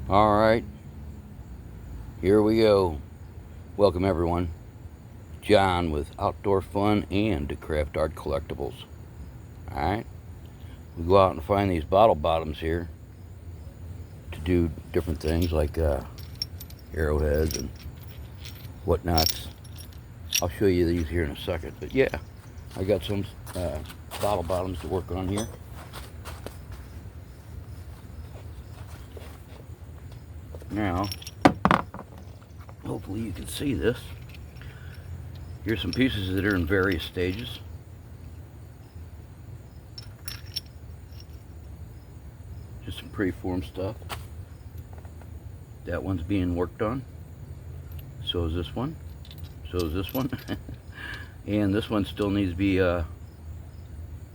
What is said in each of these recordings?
Alright, here we go. Welcome everyone. John with Outdoor Fun and Craft Art Collectibles. Alright, we go out and find these bottle bottoms here to do different things like arrowheads and whatnots. I'll show you these here in a second, but yeah, I got some bottle bottoms to work on here. Now, hopefully you can see this. Here's some pieces that are in various stages. Just some pre-formed stuff. That one's being worked on. So is this one. So is this one. And this one still needs to be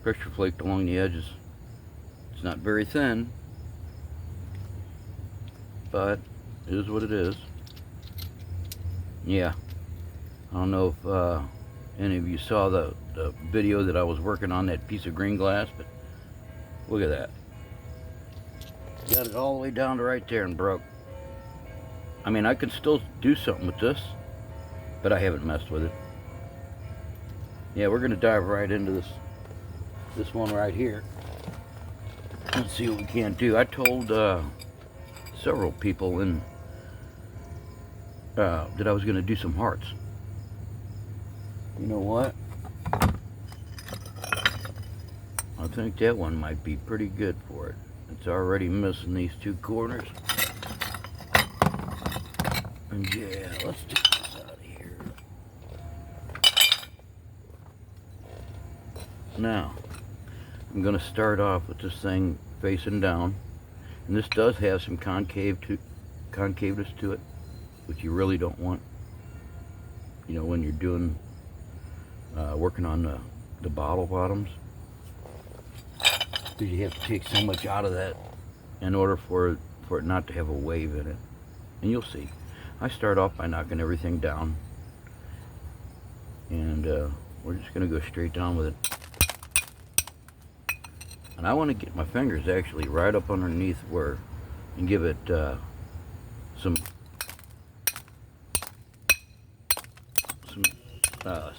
pressure flaked along the edges. It's not very thin, but it is what it is. Yeah, I don't know if any of you saw the video that I was working on that piece of green glass, but look at that. Got it all the way down to right there and broke. I mean, I could still do something with this, but I haven't messed with it. Yeah, we're gonna dive right into this one right here. Let's see what we can do. I told several people that I was going to do some hearts. You know what? I think that one might be pretty good for it. It's already missing these two corners. And yeah, let's take this out of here. Now, I'm going to start off with this thing facing down. And this does have some concaveness to it, which you really don't want, you know, when you're doing working on the bottle bottoms, because you have to take so much out of that in order for it not to have a wave in it. And you'll see, I start off by knocking everything down, and we're just going to go straight down with it. And I want to get my fingers actually right up underneath where, and give it some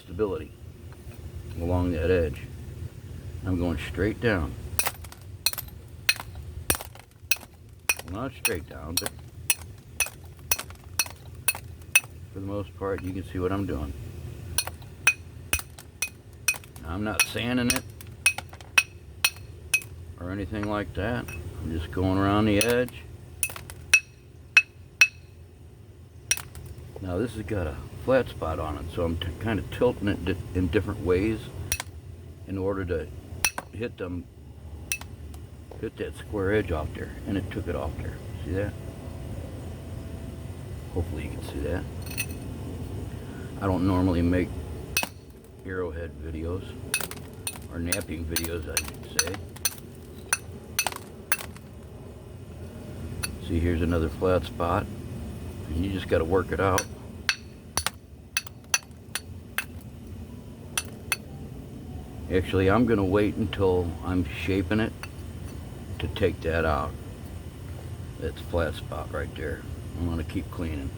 stability along that edge. I'm going straight down. Well, not straight down, but for the most part, you can see what I'm doing. Now, I'm not sanding it or anything like that. I'm just going around the edge. Now this has got a flat spot on it, so I'm kind of tilting it in different ways in order to hit that square edge off there, and it took it off there. See that? Hopefully you can see that. I don't normally make arrowhead videos, or knapping videos I should say. See, here's another flat spot, and you just got to work it out. Actually, I'm going to wait until I'm shaping it to take that out. That's flat spot right there. I'm going to keep cleaning.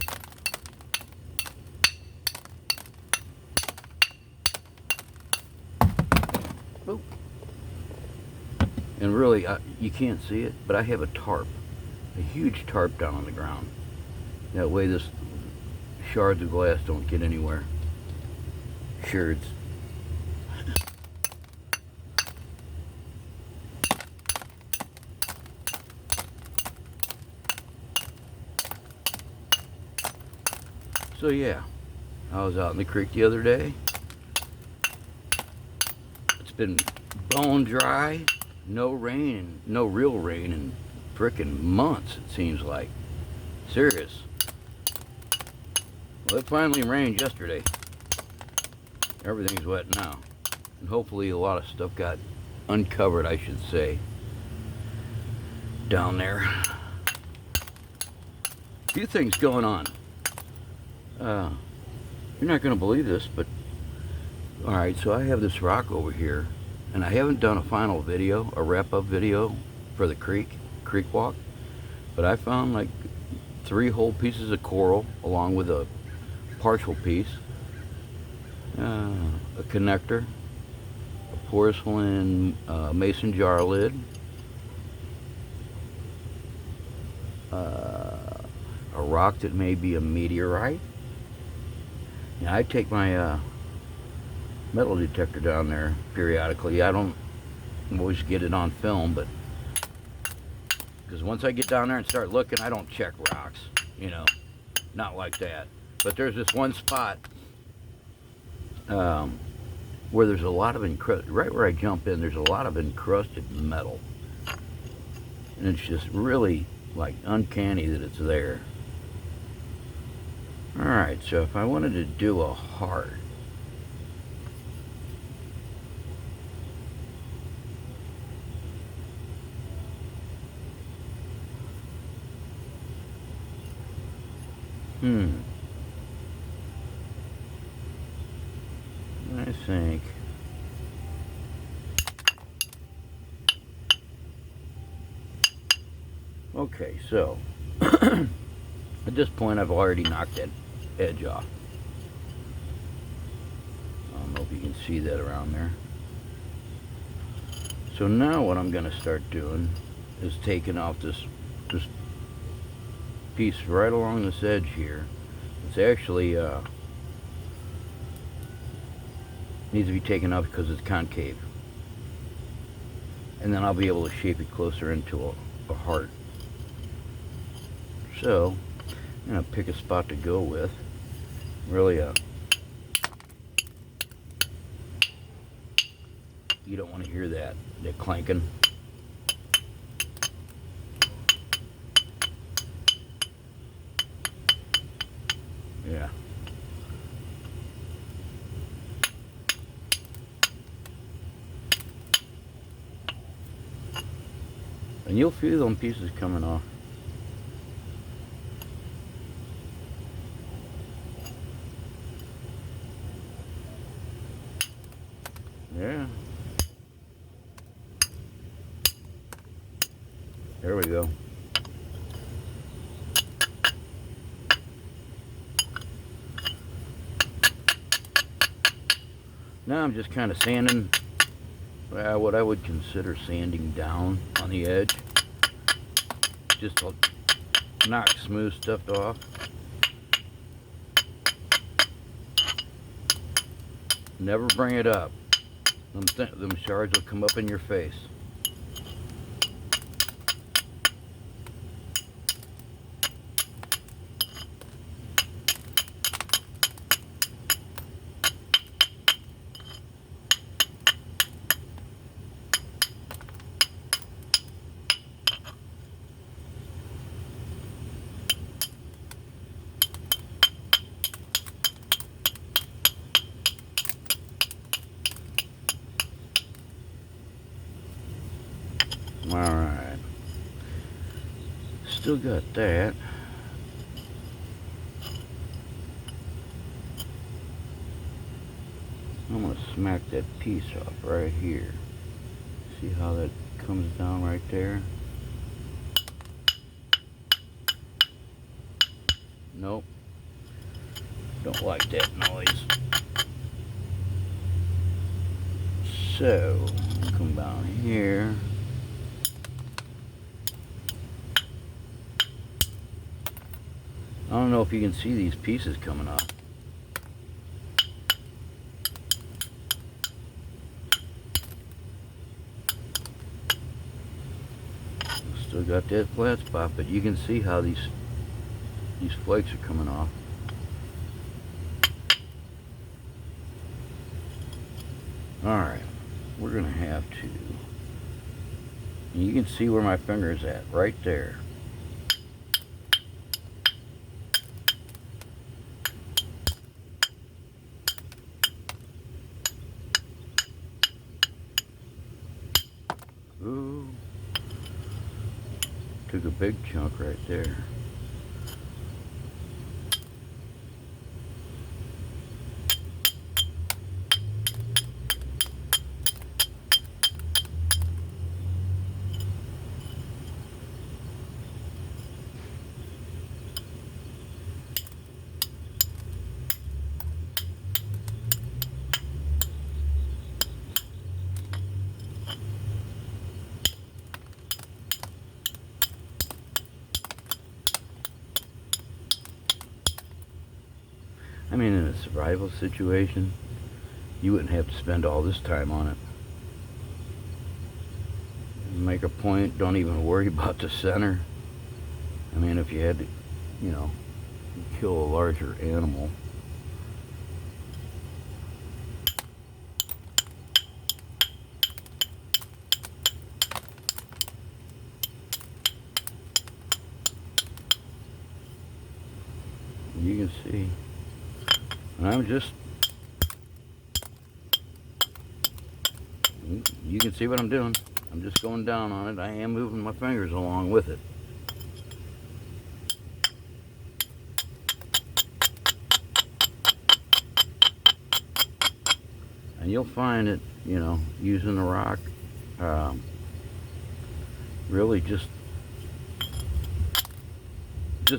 Boop. And really, you can't see it, but I have a tarp. A huge tarp down on the ground. That way this shards of glass don't get anywhere. Shards. So yeah, I was out in the creek the other day. It's been bone dry, no rain, no real rain in frickin' months, it seems like. Serious. Well, it finally rained yesterday. Everything's wet now. And hopefully a lot of stuff got uncovered, I should say, down there. A few things going on. You're not going to believe this, but alright, so I have this rock over here, and I haven't done a final video, a wrap-up video for the creek walk. But I found like 3 whole pieces of coral along with a partial piece, a connector, a porcelain mason jar lid, a rock that may be a meteorite. Yeah, I take my metal detector down there periodically. I don't always get it on film, but because once I get down there and start looking, I don't check rocks, you know, not like that. But there's this one spot where there's a lot of right where I jump in, there's a lot of encrusted metal. And it's just really like uncanny that it's there. Alright, so if I wanted to do a heart, I think okay, so at this point I've already knocked that edge off. I don't know if you can see that around there. So now what I'm going to start doing is taking off this piece right along this edge here. It's actually needs to be taken off because it's concave. And then I'll be able to shape it closer into a heart. So I'm going to pick a spot to go with. Really you don't want to hear that clanking. Yeah. And you'll feel them pieces coming off. Yeah. There we go. Now I'm just kind of sanding, what I would consider sanding down on the edge, just to knock smooth stuff off. Never bring it up. Them shards will come up in your face. Alright. Still got that. I'm going to smack that piece off right here. See how that comes down right there? Nope. Don't like that noise. So, come down here. I don't know if you can see these pieces coming off. Still got that flat spot, but you can see how these flakes are coming off. Alright, we're going to have to, and you can see where my finger is at, right there. Ooh, took a big chunk right there. I mean, in a survival situation, you wouldn't have to spend all this time on it. Make a point, don't even worry about the center. I mean, if you had to, you know, kill a larger animal. You can see, and I'm just, you can see what I'm doing. I'm just going down on it. I am moving my fingers along with it. And you'll find it, you know, using the rock, really just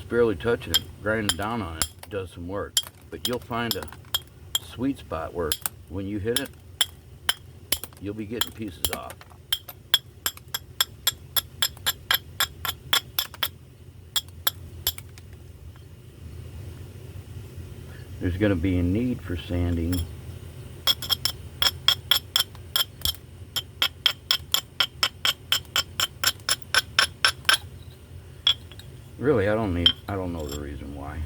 barely touching it, grinding down on it does some work. But you'll find a sweet spot where when you hit it, you'll be getting pieces off. There's going to be a need for sanding. Really, I don't know the reason why.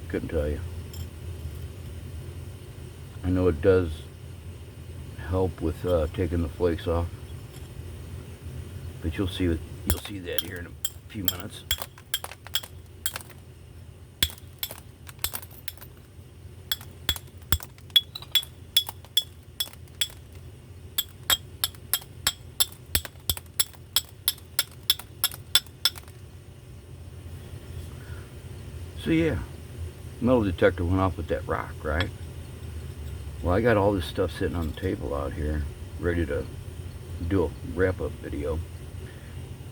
Couldn't tell you. I know it does help with taking the flakes off, but you'll see that here in a few minutes. So yeah, metal detector went off with that rock, right? Well, I got all this stuff sitting on the table out here, ready to do a wrap-up video.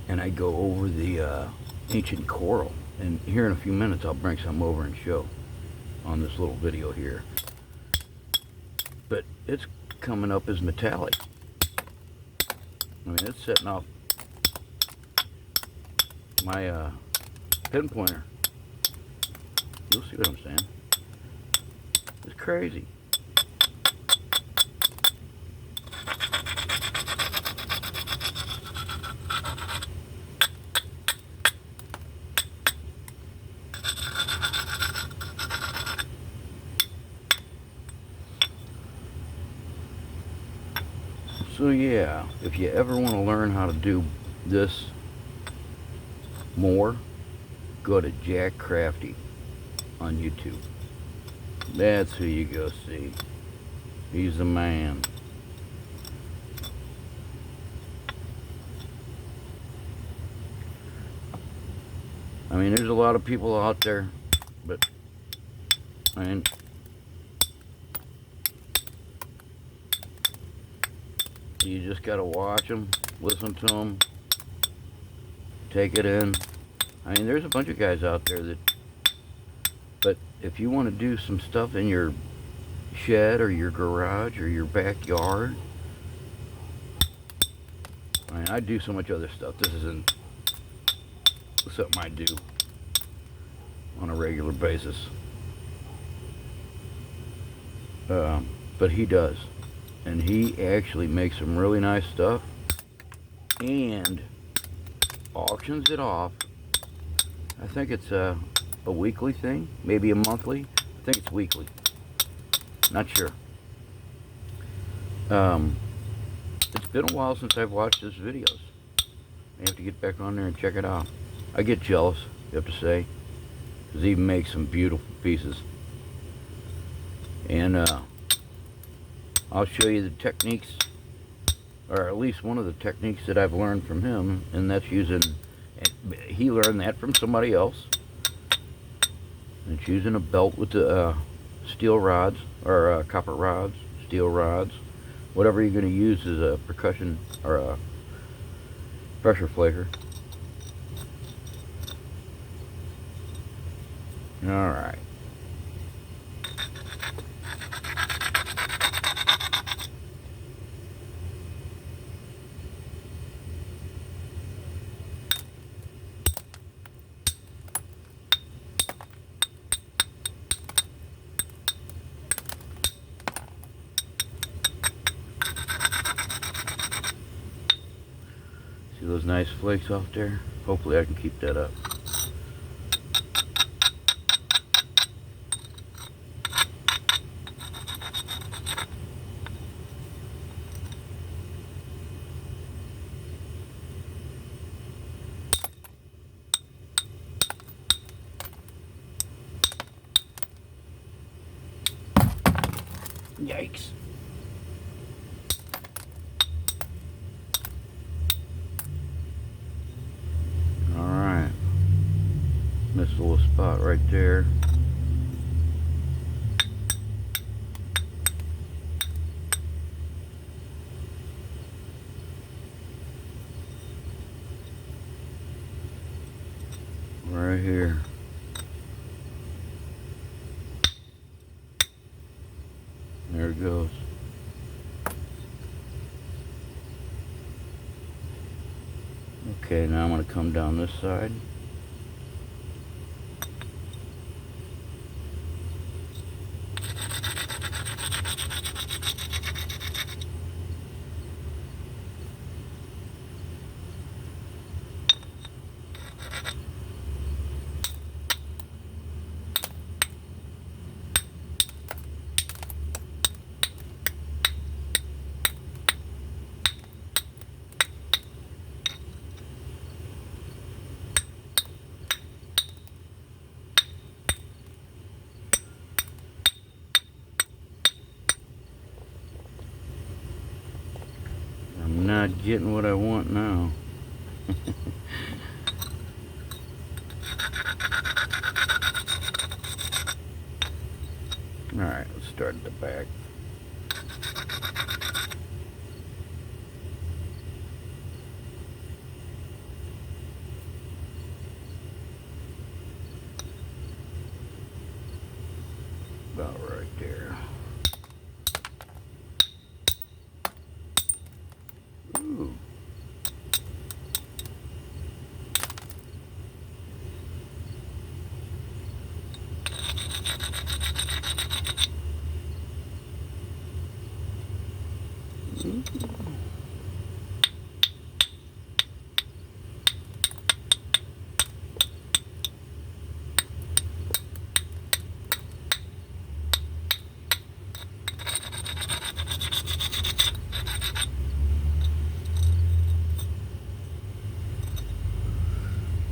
And I go over the ancient coral. And here in a few minutes, I'll bring some over and show on this little video here. But it's coming up as metallic. I mean, it's setting off my pinpointer. You'll see what I'm saying. It's crazy. So yeah, if you ever want to learn how to do this more, go to Jack Crafty on YouTube. That's who you go see. He's the man. I mean, there's a lot of people out there, but I mean, you just gotta watch them, listen to them, take it in. I mean, there's a bunch of guys out there that, but if you want to do some stuff in your shed or your garage or your backyard, I mean, I do so much other stuff. This isn't something I do on a regular basis. But he does. And he actually makes some really nice stuff and auctions it off. I think it's a weekly thing, maybe a monthly. I think it's weekly. Not sure. It's been a while since I've watched his videos. I have to get back on there and check it out. I get jealous, you have to say, because he makes some beautiful pieces. And I'll show you the techniques, or at least one of the techniques that I've learned from him, and that's using, he learned that from somebody else. It's using a belt with the steel rods, or copper rods, steel rods, whatever you're going to use as a percussion, or a pressure flaker. Alright. those nice flakes off there. Hopefully I can keep that up. Yikes. Alright. Missed a little spot right there. Right here. There it goes. Okay, now I'm going to come down this side. I'm not getting what I want now. Alright, let's start at the back. About right there. Ooh.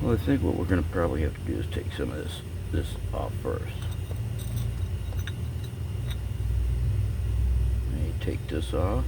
Well, I think what we're going to probably have to do is take some of this off first. Maybe take this off.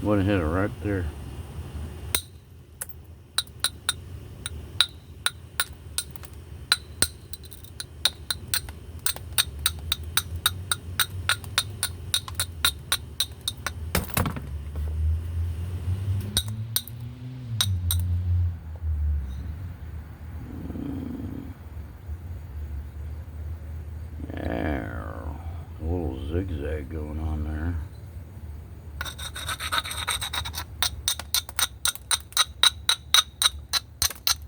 Went and hit it right there. There, a little zigzag. zigzag going on there.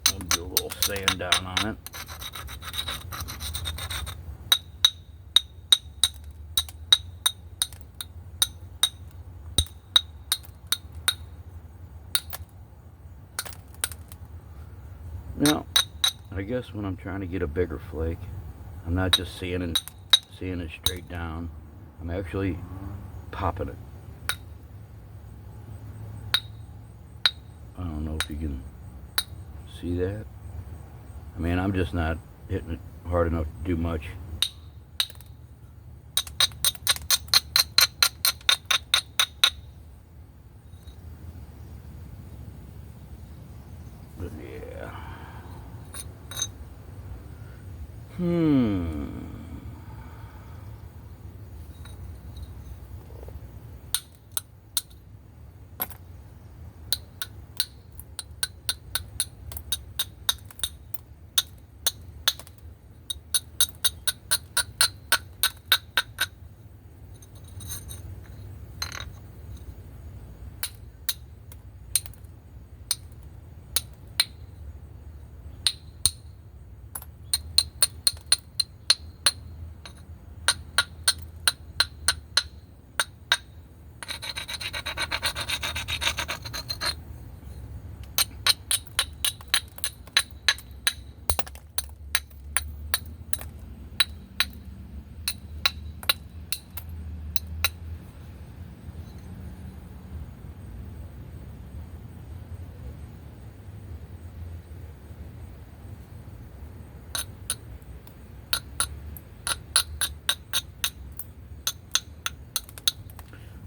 I'll do a little sand down on it. Now, I guess when I'm trying to get a bigger flake, I'm not just sanding it straight down. I'm actually popping it. I don't know if you can see that. I mean, I'm just not hitting it hard enough to do much. But yeah.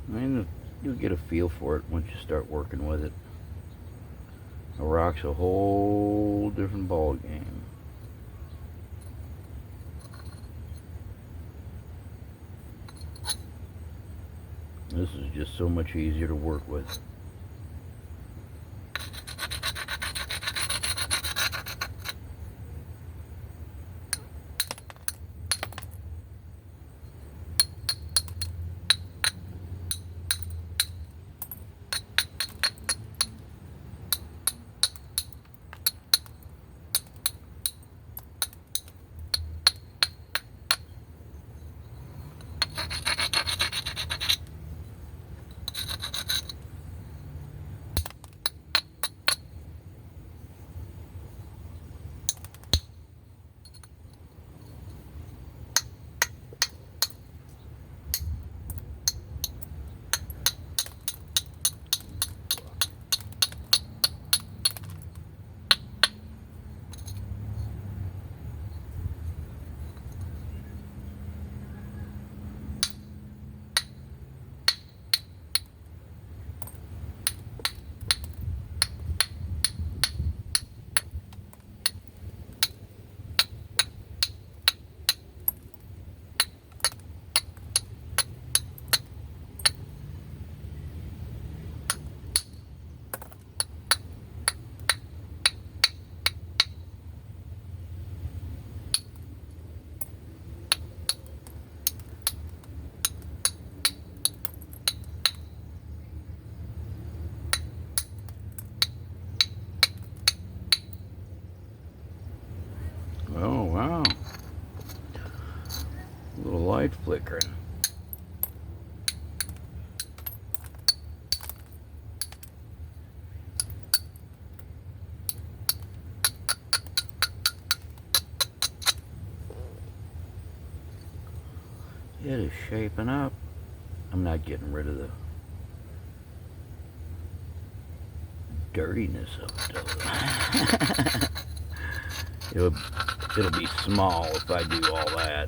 I mean, you'll get a feel for it once you start working with it. A rock's a whole different ball game. This is just so much easier to work with. Oh, wow. A little light flickering. It is shaping up. I'm not getting rid of the dirtiness of it, though. It'll be small if I do all that.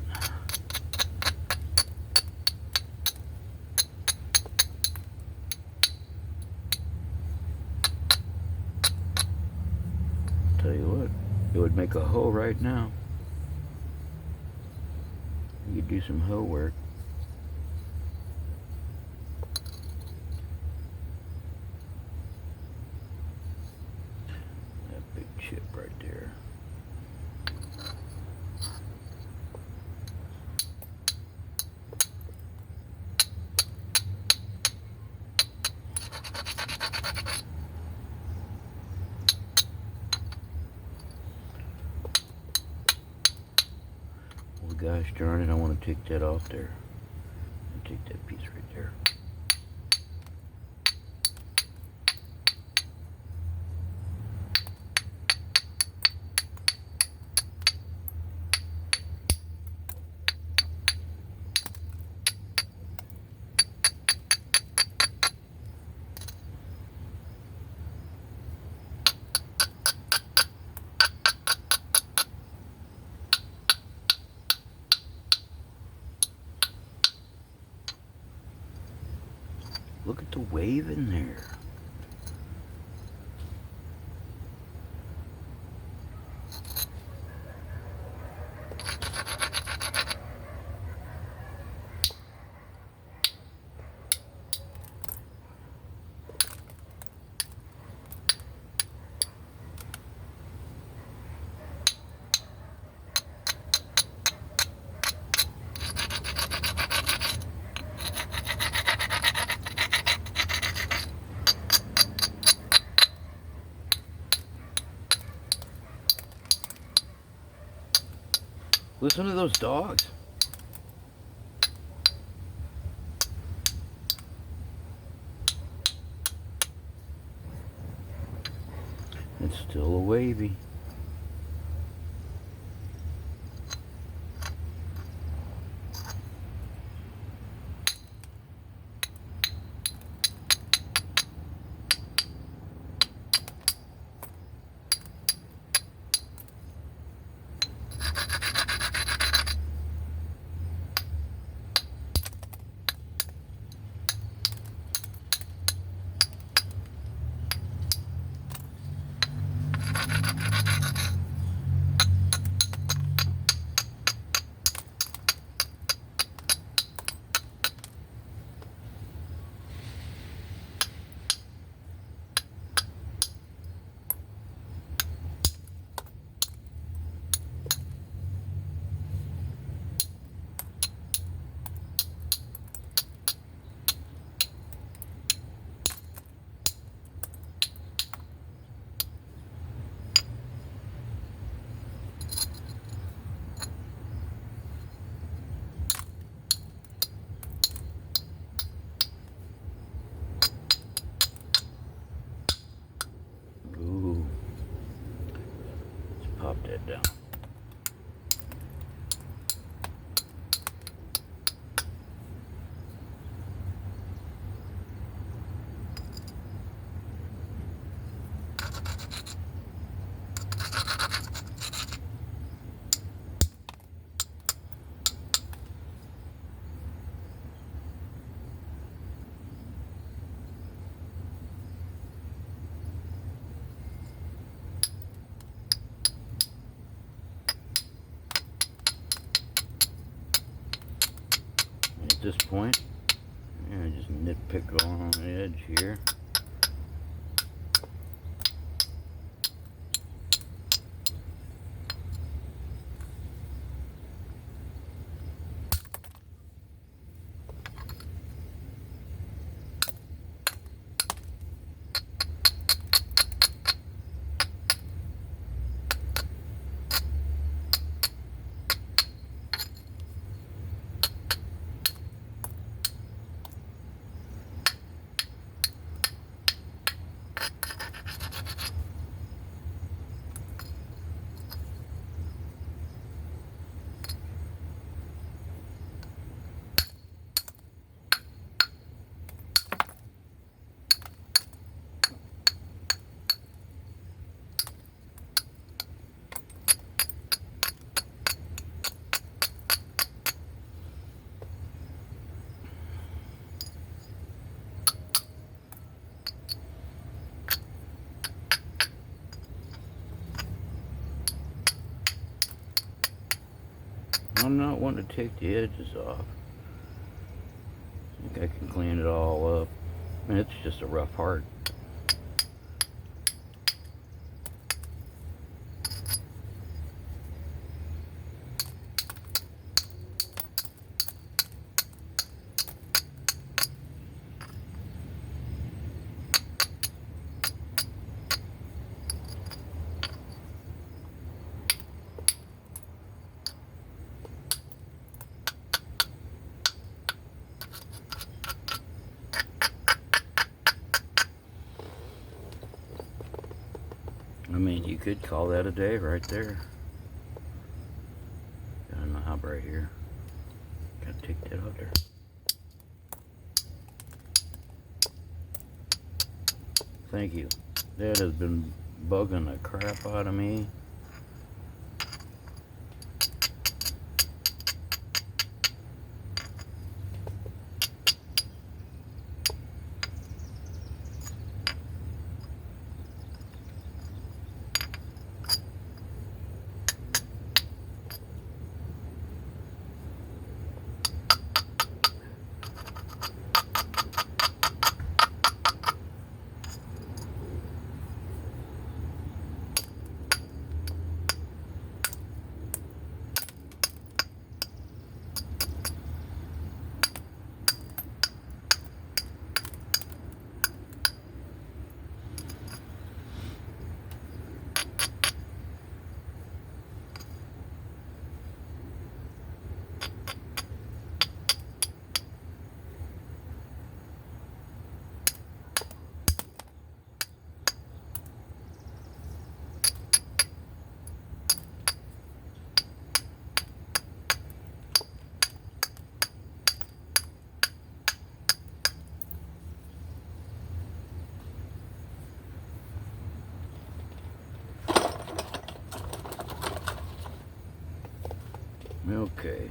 Tell you what, it would make a hoe right now. You could do some hoe work. That big chip right there. Gosh darn it, I want to take that off there. Take that piece right there. Look at the wave in there. Listen to those dogs. It's still a wavy. Ooh. Let's pop that down. At this point, just nitpick along the edge here. I'm not wanting to take the edges off. I think I can clean it all up. And it's just a rough heart. I mean, you could call that a day right there. Got a knob right here. Gotta take that out there. Thank you. That has been bugging the crap out of me. Okay.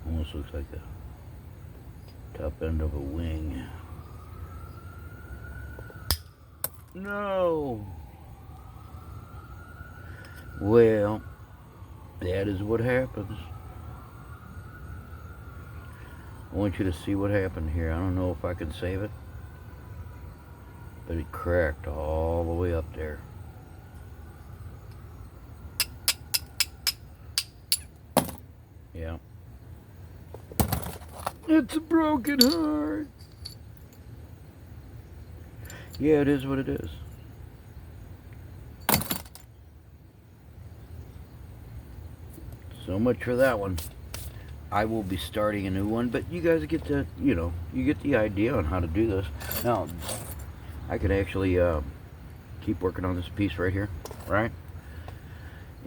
Almost looks like the top end of a wing. No! Well, that is what happens. I want you to see what happened here. I don't know if I can save it, but it cracked all the way up there. Yeah. It's a broken heart. Yeah, it is what it is. So much for that one. I will be starting a new one, but you guys get the, you get the idea on how to do this. Now, I could actually keep working on this piece right here, right?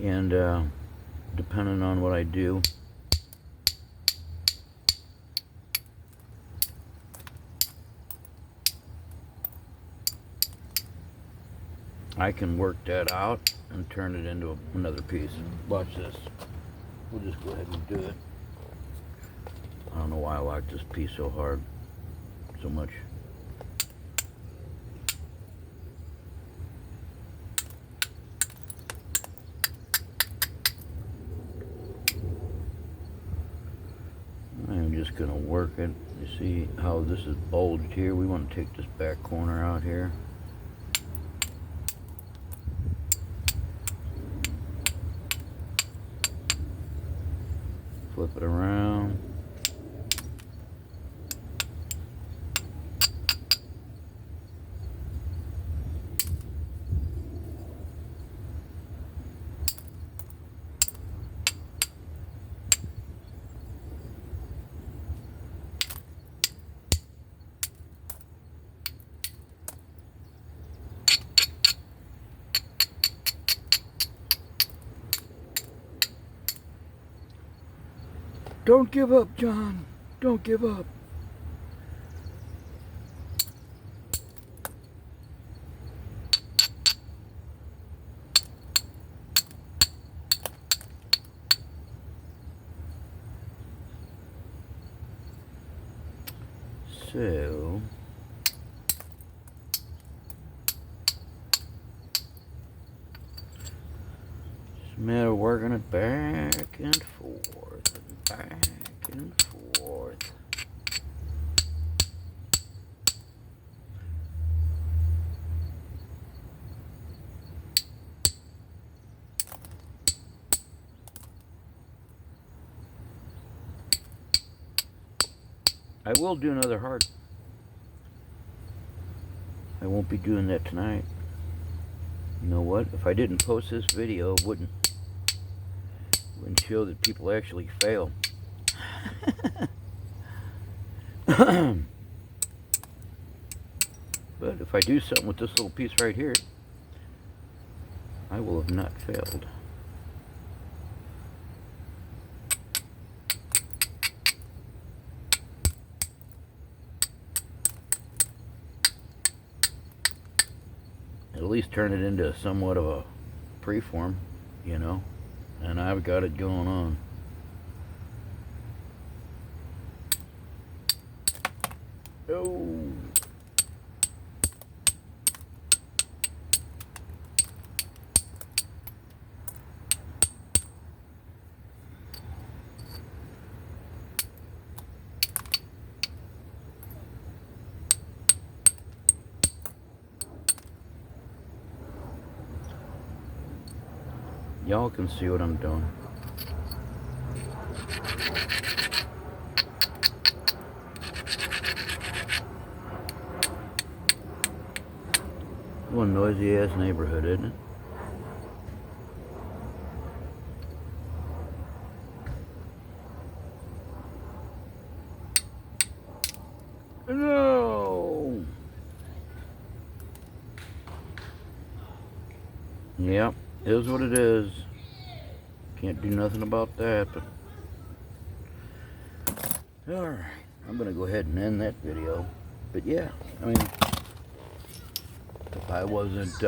And depending on what I do, I can work that out and turn it into another piece. Watch this. We'll just go ahead and do it. I don't know why I like this piece so hard, so much. I'm just gonna work it. You see how this is bulged here? We want to take this back corner out here. Flip it around. Don't give up, John. Don't give up. So, it's a matter of working it back and forth and back and forth. I will do another heart. I won't be doing that tonight. You know what? If I didn't post this video, it wouldn't show that people actually fail. But if I do something with this little piece right here, I will have not failed. At least turn it into somewhat of a preform, you know, and I've got it going on. Oh. Y'all can see what I'm doing. One noisy ass neighborhood, isn't it? No. Yep, is what it is. Can't do nothing about that, but alright, I'm gonna go ahead and end that video. But yeah, I mean, if I wasn't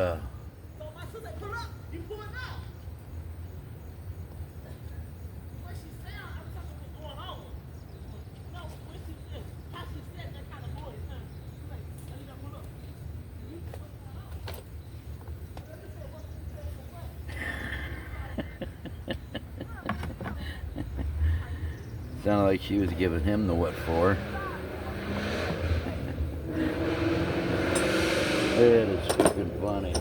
sounded like she was giving him the what for. It is freaking funny.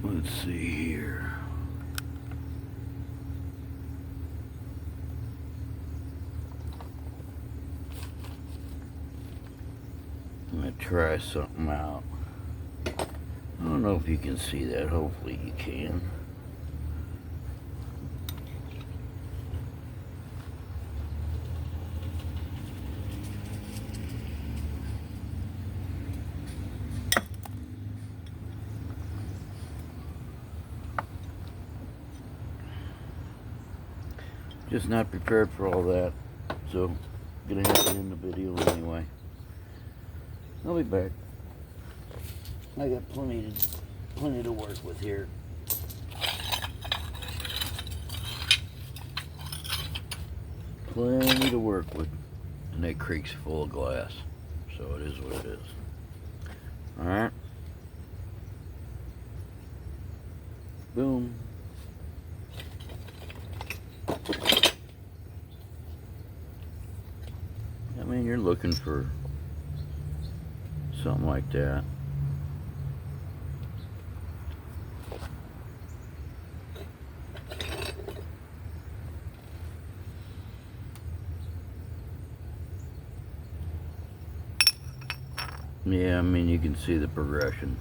Let's see here. I'm gonna try something out. I don't know if you can see that. Hopefully you can. Just not prepared for all that, so I'm gonna have to end the video anyway. I'll be back. I got plenty to work with here. Plenty to work with, and that creek's full of glass, so it is what it is. All right. Boom. I mean, you're looking for something like that. Yeah, I mean, you can see the progression.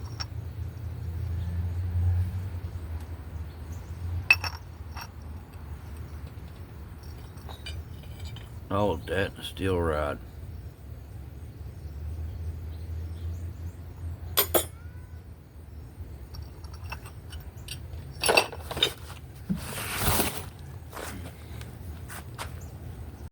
All of that in a steel rod.